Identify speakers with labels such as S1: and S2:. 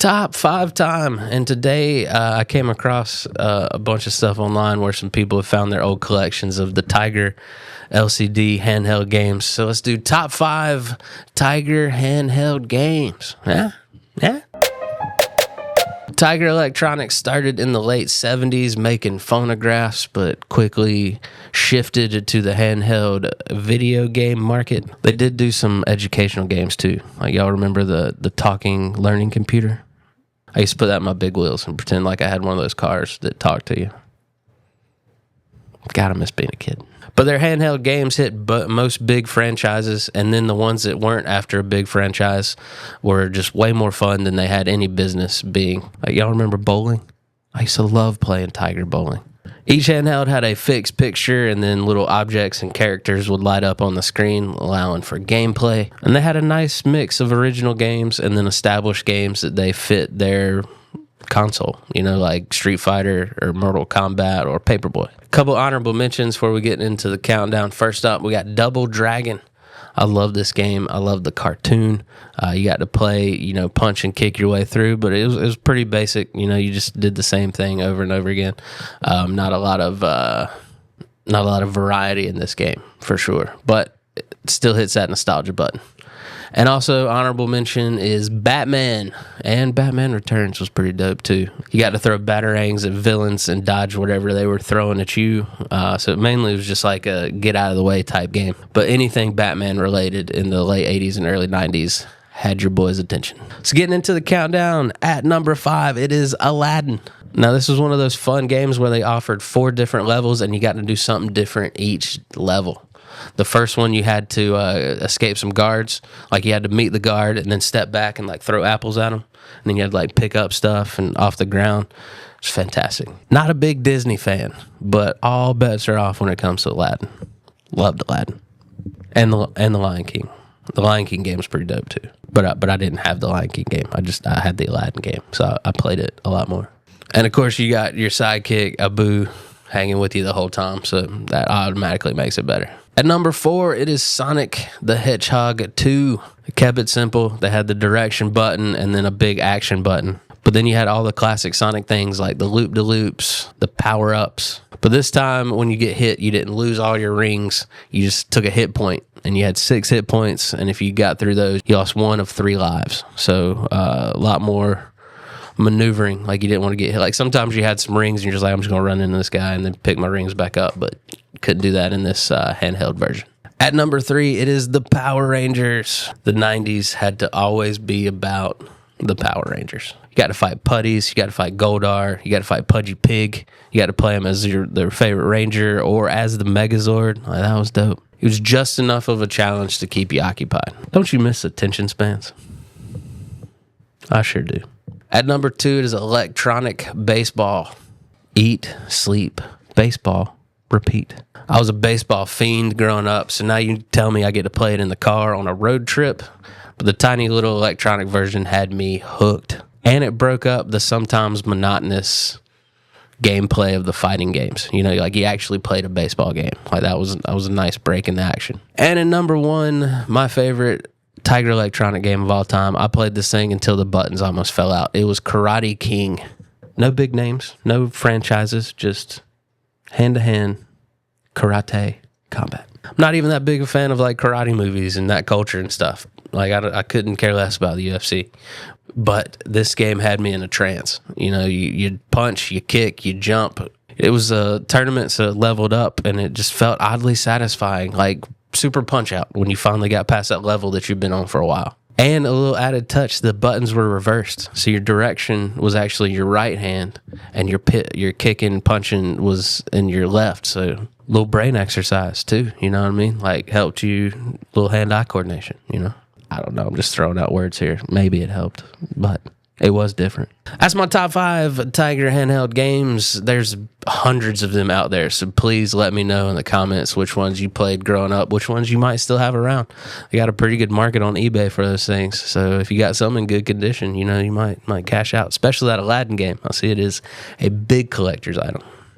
S1: Top 5 time. And today I came across a bunch of stuff online where some people have found their old collections of the Tiger LCD handheld games. So let's do top 5 Tiger handheld games. Yeah. Tiger Electronics started in the late 70s making phonographs, but quickly shifted to the handheld video game market. They did do some educational games too. Like, y'all remember the talking learning computer? I used to put that in my big wheels and pretend like I had one of those cars that talked to you. God, I miss being a kid. But their handheld games hit most big franchises, and then the ones that weren't after a big franchise were just way more fun than they had any business being. Like, y'all remember bowling? I used to love playing Tiger bowling. Each handheld had a fixed picture, and then little objects and characters would light up on the screen, allowing for gameplay. And they had a nice mix of original games and then established games that they fit their console, like Street Fighter or Mortal Kombat or Paperboy. A couple honorable mentions before we get into the countdown. First up, we got Double Dragon. I love this game. I love the cartoon. You got to play, punch and kick your way through, but it was pretty basic. You just did the same thing over and over again. Not a lot of variety in this game for sure, but it still hits that nostalgia button. And also, honorable mention is Batman, and Batman Returns was pretty dope too. You got to throw batarangs at villains and dodge whatever they were throwing at you. So it mainly was just like a get out of the way type game. But anything Batman related in the late 80s and early 90s had your boy's attention. So getting into the countdown, at number 5, it is Aladdin. Now, this was one of those fun games where they offered 4 different levels, and you got to do something different each level. The first one, you had to escape some guards. Like, you had to meet the guard and then step back and throw apples at them. And then you had to pick up stuff and off the ground. It's fantastic. Not a big Disney fan, but all bets are off when it comes to Aladdin. Loved Aladdin, and the Lion King. The Lion King game was pretty dope too. But I didn't have the Lion King game. I had the Aladdin game, so I played it a lot more. And of course, you got your sidekick Abu hanging with you the whole time, so that automatically makes it better. At number 4, it is Sonic the Hedgehog 2. They kept it simple. They had the direction button and then a big action button. But then you had all the classic Sonic things like the loop-de-loops, the power-ups. But this time, when you get hit, you didn't lose all your rings. You just took a hit point, and you had 6 hit points. And if you got through those, you lost 1 of 3 lives. So a lot more maneuvering. Like, you didn't want to get hit. Like, sometimes you had some rings, and you're just like, I'm just going to run into this guy and then pick my rings back up. But couldn't do that in this handheld version. At number 3, it is the Power Rangers. The 90s had to always be about the Power Rangers. You got to fight Putties, you got to fight Goldar, you got to fight Pudgy Pig, you got to play him as their favorite Ranger or as the Megazord. Like, that was dope. It was just enough of a challenge to keep you occupied. Don't you miss attention spans? I sure do. At number 2, it is electronic baseball. Eat, sleep, baseball, repeat. I was a baseball fiend growing up, so now you tell me I get to play it in the car on a road trip. But the tiny little electronic version had me hooked. And it broke up the sometimes monotonous gameplay of the fighting games. You actually played a baseball game. Like, that was a nice break in the action. And in number 1, my favorite Tiger Electronic game of all time, I played this thing until the buttons almost fell out. It was Karate King. No big names, no franchises, just hand-to-hand karate combat. I'm not even that big a fan of karate movies and that culture and stuff. I couldn't care less about the UFC. But this game had me in a trance. You punch, you kick, you jump. It was a tournament, so it leveled up, and it just felt oddly satisfying, like Super Punch-Out, when you finally got past that level that you've been on for a while. And a little added touch, the buttons were reversed. So your direction was actually your right hand, and your kicking, punching was in your left. So little brain exercise too, you know what I mean? Helped you, little hand-eye coordination, I don't know, I'm just throwing out words here. Maybe it helped, but it was different. That's my top 5 Tiger handheld games. There's hundreds of them out there, so please let me know in the comments which ones you played growing up, which ones you might still have around. They got a pretty good market on eBay for those things, so if you got some in good condition, you might cash out, especially that Aladdin game. I see it is a big collector's item.